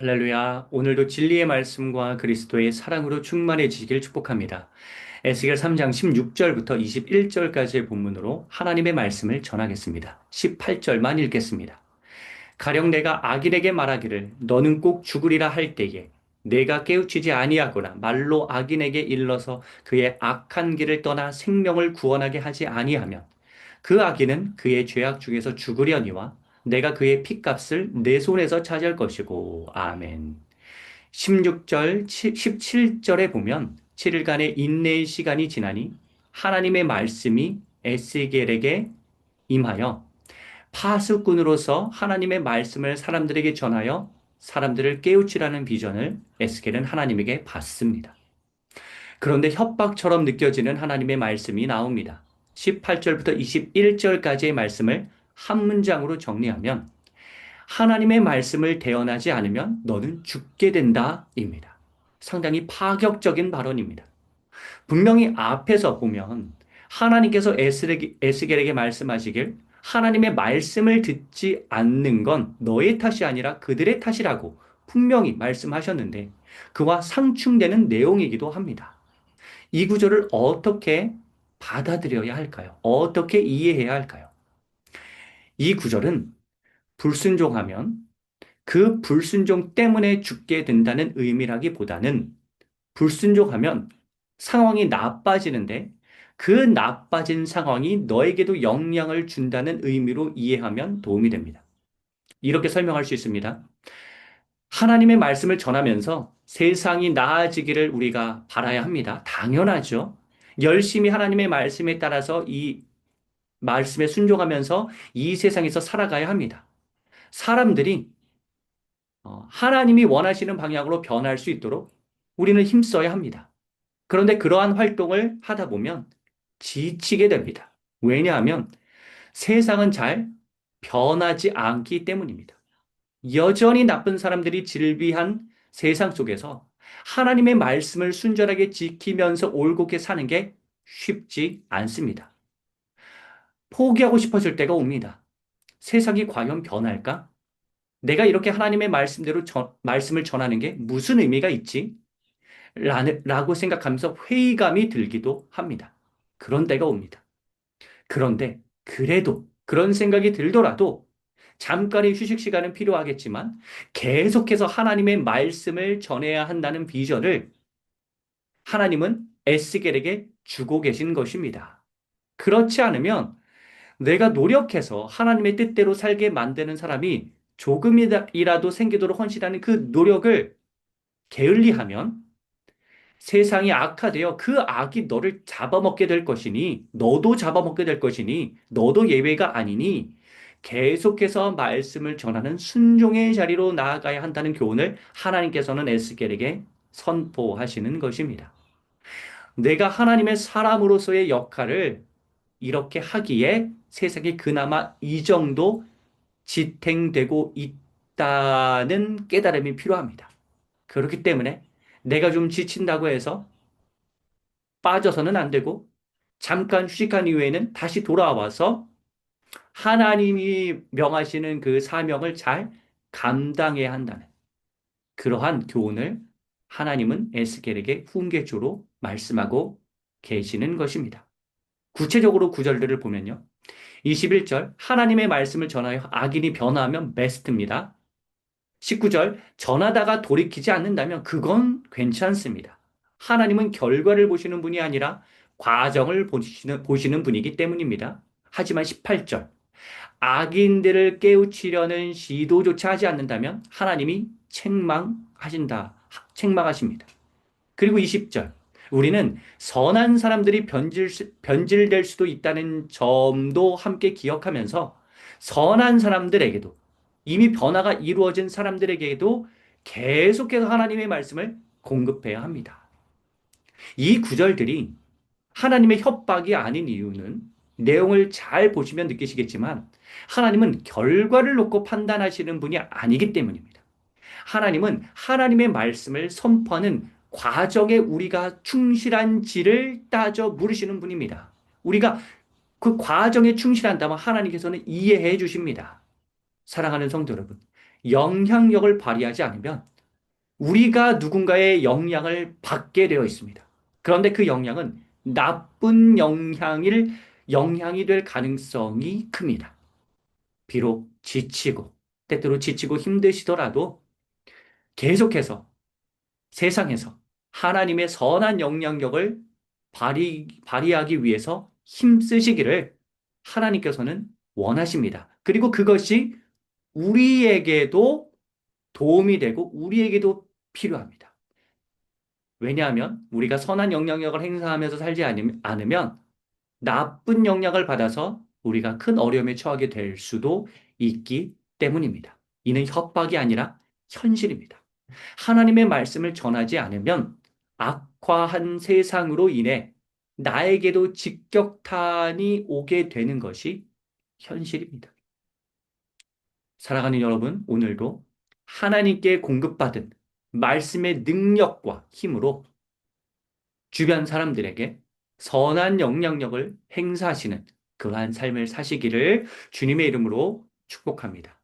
할렐루야. 오늘도 진리의 말씀과 그리스도의 사랑으로 충만해지길 축복합니다. 에스겔 3장 16절부터 21절까지의 본문으로 하나님의 말씀을 전하겠습니다. 18절만 읽겠습니다. 가령 내가 악인에게 말하기를 너는 꼭 죽으리라 할 때에 내가 깨우치지 아니하거나 말로 악인에게 일러서 그의 악한 길을 떠나 생명을 구원하게 하지 아니하면 그 악인은 그의 죄악 중에서 죽으려니와 내가 그의 핏값을 내 손에서 차지할 것이고. 아멘. 16절, 17절에 보면 7일간의 인내의 시간이 지나니 하나님의 말씀이 에스겔에게 임하여 파수꾼으로서 하나님의 말씀을 사람들에게 전하여 사람들을 깨우치라는 비전을 에스겔은 하나님에게 받습니다. 그런데 협박처럼 느껴지는 하나님의 말씀이 나옵니다. 18절부터 21절까지의 말씀을 한 문장으로 정리하면 하나님의 말씀을 대언하지 않으면 너는 죽게 된다 입니다. 상당히 파격적인 발언입니다. 분명히 앞에서 보면 하나님께서 에스겔에게 말씀하시길 하나님의 말씀을 듣지 않는 건 너의 탓이 아니라 그들의 탓이라고 분명히 말씀하셨는데 그와 상충되는 내용이기도 합니다. 이 구절을 어떻게 받아들여야 할까요? 어떻게 이해해야 할까요? 이 구절은 불순종하면 그 불순종 때문에 죽게 된다는 의미라기보다는 불순종하면 상황이 나빠지는데 그 나빠진 상황이 너에게도 영향을 준다는 의미로 이해하면 도움이 됩니다. 이렇게 설명할 수 있습니다. 하나님의 말씀을 전하면서 세상이 나아지기를 우리가 바라야 합니다. 당연하죠. 열심히 하나님의 말씀에 따라서 이 말씀에 순종하면서 이 세상에서 살아가야 합니다. 사람들이 하나님이 원하시는 방향으로 변할 수 있도록 우리는 힘써야 합니다. 그런데 그러한 활동을 하다 보면 지치게 됩니다. 왜냐하면 세상은 잘 변하지 않기 때문입니다. 여전히 나쁜 사람들이 질비한 세상 속에서 하나님의 말씀을 순전하게 지키면서 올곧게 사는 게 쉽지 않습니다. 포기하고 싶어질 때가 옵니다. 세상이 과연 변할까? 내가 이렇게 하나님의 말씀대로 말씀을 전하는 게 무슨 의미가 있지? 라고 생각하면서 회의감이 들기도 합니다. 그런 때가 옵니다. 그런데 그래도 그런 생각이 들더라도 잠깐의 휴식 시간은 필요하겠지만 계속해서 하나님의 말씀을 전해야 한다는 비전을 하나님은 에스겔에게 주고 계신 것입니다. 그렇지 않으면 내가 노력해서 하나님의 뜻대로 살게 만드는 사람이 조금이라도 생기도록 헌신하는 그 노력을 게을리하면 세상이 악화되어 그 악이 너를 잡아먹게 될 것이니, 너도 잡아먹게 될 것이니, 너도 예외가 아니니, 계속해서 말씀을 전하는 순종의 자리로 나아가야 한다는 교훈을 하나님께서는 에스겔에게 선포하시는 것입니다. 내가 하나님의 사람으로서의 역할을 이렇게 하기에 세상에 그나마 이 정도 지탱되고 있다는 깨달음이 필요합니다. 그렇기 때문에 내가 좀 지친다고 해서 빠져서는 안 되고 잠깐 휴식한 이후에는 다시 돌아와서 하나님이 명하시는 그 사명을 잘 감당해야 한다는 그러한 교훈을 하나님은 에스겔에게 훈계조로 말씀하고 계시는 것입니다. 구체적으로 구절들을 보면요. 21절 하나님의 말씀을 전하여 악인이 변화하면 베스트입니다. 19절 전하다가 돌이키지 않는다면 그건 괜찮습니다. 하나님은 결과를 보시는 분이 아니라 과정을 보시는 분이기 때문입니다. 하지만 18절 악인들을 깨우치려는 시도조차 하지 않는다면 하나님이 책망하십니다. 그리고 20절 우리는 선한 사람들이 변질될 수도 있다는 점도 함께 기억하면서 선한 사람들에게도 이미 변화가 이루어진 사람들에게도 계속해서 하나님의 말씀을 공급해야 합니다. 이 구절들이 하나님의 협박이 아닌 이유는 내용을 잘 보시면 느끼시겠지만 하나님은 결과를 놓고 판단하시는 분이 아니기 때문입니다. 하나님은 하나님의 말씀을 선포하는 과정에 우리가 충실한지를 따져 물으시는 분입니다. 우리가 그 과정에 충실한다면 하나님께서는 이해해 주십니다. 사랑하는 성도 여러분, 영향력을 발휘하지 않으면 우리가 누군가의 영향을 받게 되어 있습니다. 그런데 그 영향은 나쁜 영향이 될 가능성이 큽니다. 비록 때때로 지치고 힘드시더라도 계속해서 세상에서 하나님의 선한 영향력을 발휘하기 위해서 힘쓰시기를 하나님께서는 원하십니다. 그리고 그것이 우리에게도 도움이 되고 우리에게도 필요합니다. 왜냐하면 우리가 선한 영향력을 행사하면서 살지 않으면 나쁜 영향을 받아서 우리가 큰 어려움에 처하게 될 수도 있기 때문입니다. 이는 협박이 아니라 현실입니다. 하나님의 말씀을 전하지 않으면 악화한 세상으로 인해 나에게도 직격탄이 오게 되는 것이 현실입니다. 사랑하는 여러분, 오늘도 하나님께 공급받은 말씀의 능력과 힘으로 주변 사람들에게 선한 영향력을 행사하시는 그러한 삶을 사시기를 주님의 이름으로 축복합니다.